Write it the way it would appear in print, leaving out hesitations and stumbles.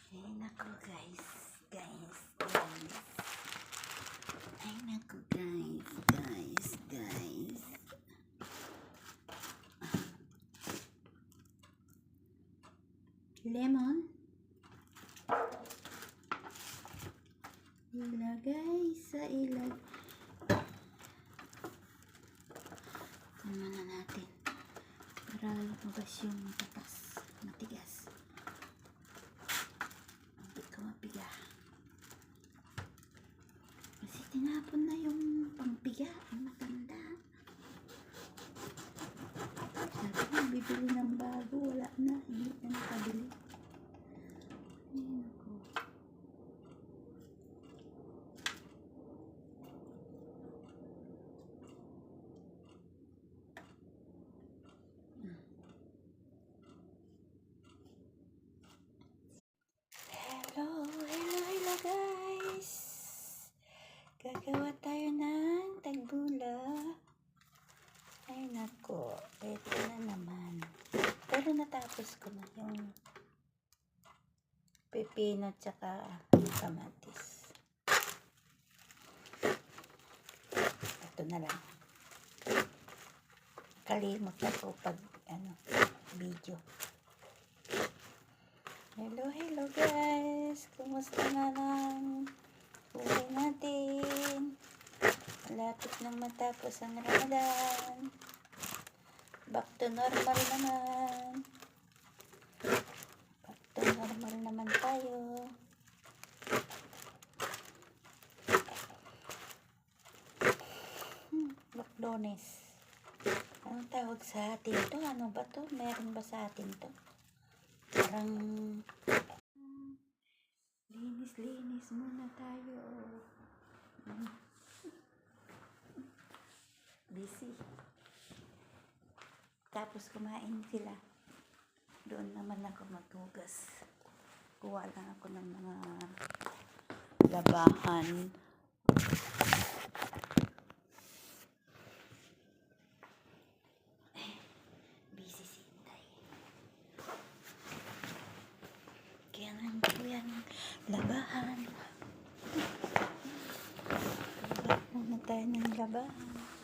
Ay naku guys. Ay naku guys. Lemon. Ilagay sa ilag. Tama na natin. Para lumabas yung matigas. Hindi ko mapiga. Kasi tinapon na yung pangpiga. Ang matanda. Sabi ko, bibili ng bago. Wala na. Hindi na nakabili. Ayun ako. Hello guys. Gagawa tayo ng tagbula. Ay nako, ito na naman. Pero natapos ko na yung pepino tsaka kamatis. Ito na lang. Kalimot ako pag video. Hello guys. Kumusta na lang buhay natin? Malapit nang matapos ang Ramadan. Back to normal naman. Back to normal naman tayo. Bakdones. Anong tawag sa atin to? Ano ba to? Meron ba sa atin to? Parang linis muna tayo. Busy. Tapos kumain sila. Doon naman ako maghugas. Kuha lang ako ng mga labahan. Busy si Inday. Kailangan ko yan labahan. Labahan na tayo ng labahan.